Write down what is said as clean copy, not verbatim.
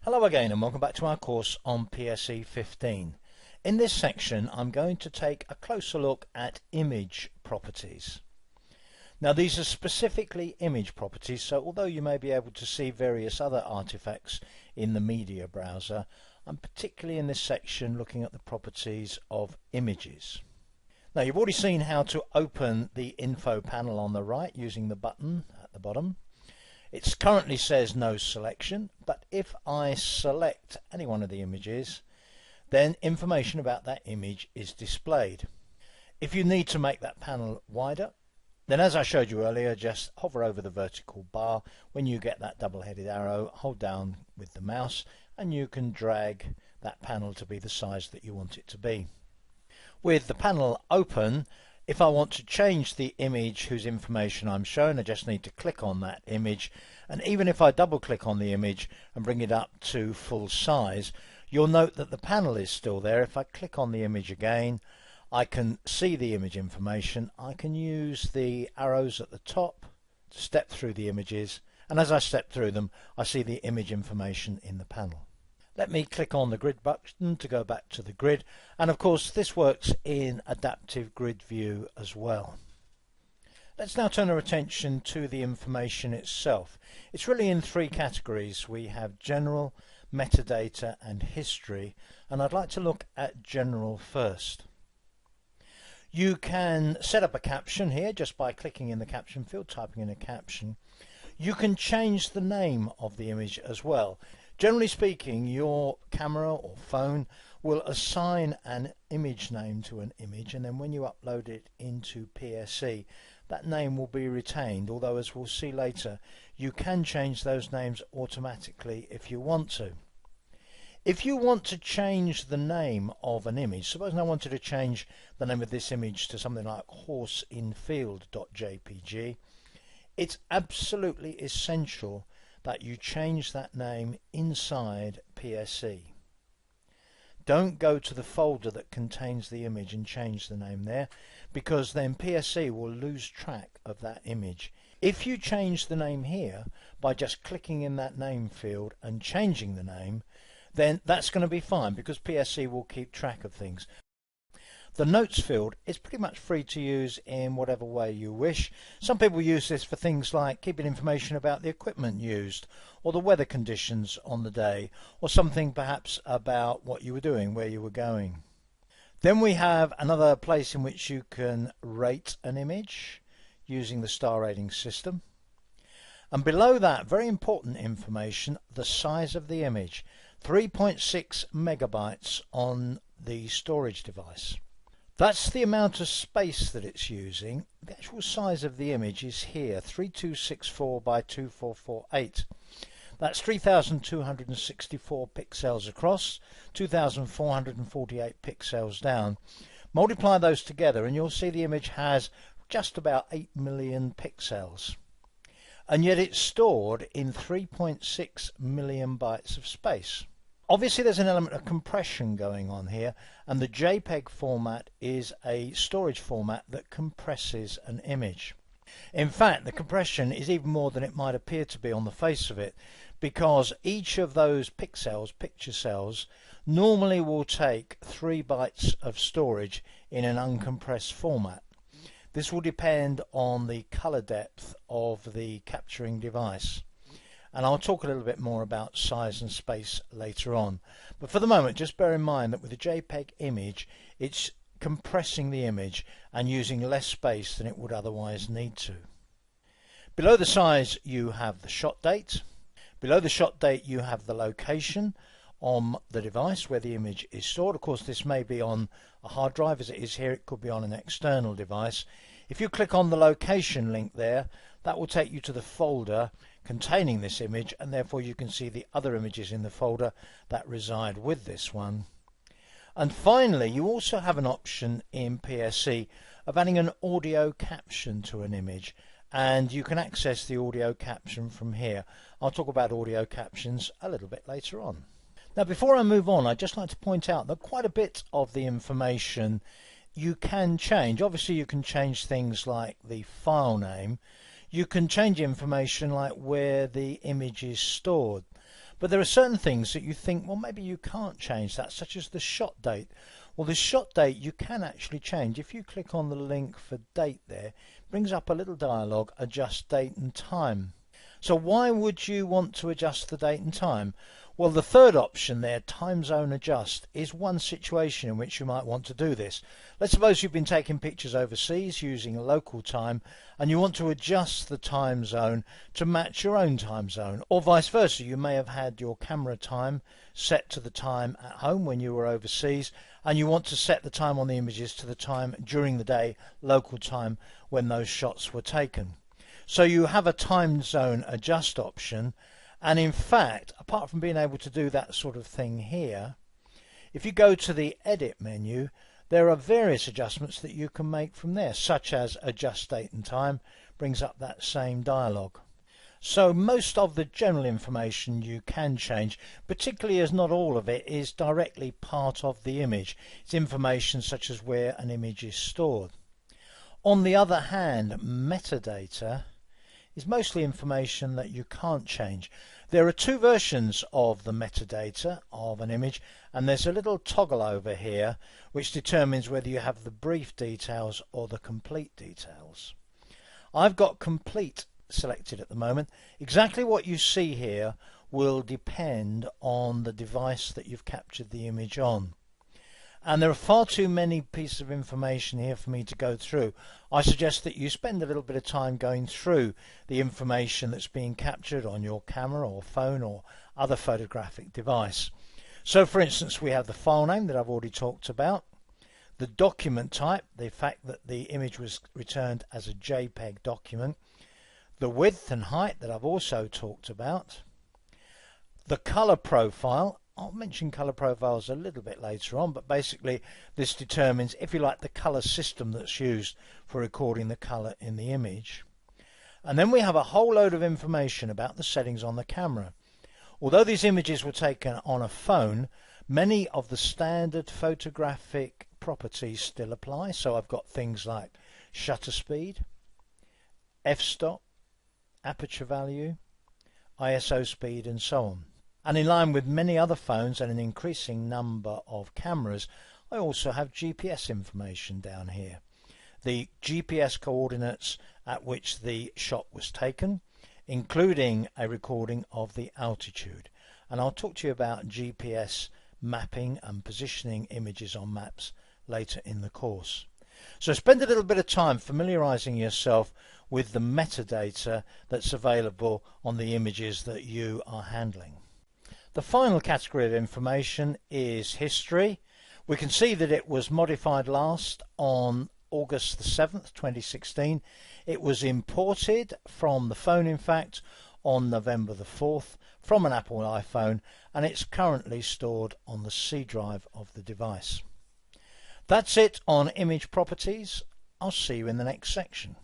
Hello again and welcome back to our course on PSE 15. In this section I'm going to take a closer look at image properties. Now these are specifically image properties, so although you may be able to see various other artifacts in the media browser, I'm particularly in this section looking at the properties of images. Now you've already seen how to open the info panel on the right using the button at the bottom. It currently says no selection, but if I select any one of the images, then information about that image is displayed. If you need to make that panel wider, then as I showed you earlier, just hover over the vertical bar. When you get that double-headed arrow, hold down with the mouse and you can drag that panel to be the size that you want it to be. With the panel open, if I want to change the image whose information I'm showing, I just need to click on that image, and even if I double click on the image and bring it up to full size, you'll note that the panel is still there. If I click on the image again, I can see the image information. I can use the arrows at the top to step through the images, and as I step through them I see the image information in the panel. Let me click on the grid button to go back to the grid, and of course this works in adaptive grid view as well. Let's now turn our attention to the information itself. It's really in three categories. We have general, metadata and history, and I'd like to look at general first. You can set up a caption here just by clicking in the caption field, typing in a caption. You can change the name of the image as well. Generally speaking, your camera or phone will assign an image name to an image, and then when you upload it into PSE, that name will be retained, although as we'll see later, you can change those names automatically if you want to. If you want to change the name of an image, suppose I wanted to change the name of this image to something like horseinfield.jpg, it's absolutely essential that you change that name inside PSE. Don't go to the folder that contains the image and change the name there, because then PSE will lose track of that image. If you change the name here by just clicking in that name field and changing the name, then that's going to be fine because PSE will keep track of things. The notes field is pretty much free to use in whatever way you wish. Some people use this for things like keeping information about the equipment used, or the weather conditions on the day, or something perhaps about what you were doing, where you were going. Then we have another place in which you can rate an image using the star rating system. And below that, very important information, the size of the image, 3.6 megabytes on the storage device. That's the amount of space that it's using. The actual size of the image is here, 3264 by 2448. That's 3264 pixels across, 2448 pixels down. Multiply those together and you'll see the image has just about 8 million pixels. And yet it's stored in 3.6 million bytes of space. Obviously there's an element of compression going on here, and the JPEG format is a storage format that compresses an image. In fact, the compression is even more than it might appear to be on the face of it, because each of those pixels, picture cells, normally will take 3 bytes of storage in an uncompressed format. This will depend on the color depth of the capturing device. And I'll talk a little bit more about size and space later on. But for the moment, just bear in mind that with a JPEG image, it's compressing the image and using less space than it would otherwise need to. Below the size, you have the shot date. Below the shot date, you have the location on the device where the image is stored. Of course, this may be on a hard drive as it is here. It could be on an external device. If you click on the location link there, that will take you to the folder containing this image, and therefore you can see the other images in the folder that reside with this one. And finally, you also have an option in PSE of adding an audio caption to an image, and you can access the audio caption from here. I'll talk about audio captions a little bit later on. Now before I move on, I'd just like to point out that quite a bit of the information you can change. Obviously you can change things like the file name. You can change information like where the image is stored. But there are certain things that you think, well, maybe you can't change that, such as the shot date. Well, the shot date you can actually change. If you click on the link for date there, it brings up a little dialog, adjust date and time. So why would you want to adjust the date and time? Well, the third option there, time zone adjust, is one situation in which you might want to do this. Let's suppose you've been taking pictures overseas using local time and you want to adjust the time zone to match your own time zone, or vice versa. You may have had your camera time set to the time at home when you were overseas and you want to set the time on the images to the time during the day, local time, when those shots were taken. So you have a time zone adjust option, and in fact, apart from being able to do that sort of thing here, if you go to the edit menu, there are various adjustments that you can make from there, such as adjust date and time, brings up that same dialog. So most of the general information you can change, particularly as not all of it is directly part of the image. It's information such as where an image is stored. On the other hand, metadata is mostly information that you can't change. There are two versions of the metadata of an image, and there's a little toggle over here which determines whether you have the brief details or the complete details. I've got complete selected at the moment. Exactly what you see here will depend on the device that you've captured the image on. And there are far too many pieces of information here for me to go through. I suggest that you spend a little bit of time going through the information that's being captured on your camera or phone or other photographic device. So for instance, we have the file name that I've already talked about, the document type, the fact that the image was returned as a JPEG document, the width and height that I've also talked about, the color profile. I'll mention color profiles a little bit later on, but basically this determines, if you like, the color system that's used for recording the color in the image. And then we have a whole load of information about the settings on the camera. Although these images were taken on a phone, many of the standard photographic properties still apply. So I've got things like shutter speed, f-stop, aperture value, ISO speed, and so on. And in line with many other phones and an increasing number of cameras, I also have GPS information down here. The GPS coordinates at which the shot was taken, including a recording of the altitude. And I'll talk to you about GPS mapping and positioning images on maps later in the course. So spend a little bit of time familiarizing yourself with the metadata that's available on the images that you are handling. The final category of information is history. We can see that it was modified last on August the 7th, 2016. It was imported from the phone, in fact, on November the 4th from an Apple iPhone, and it's currently stored on the C drive of the device. That's it on image properties. I'll see you in the next section.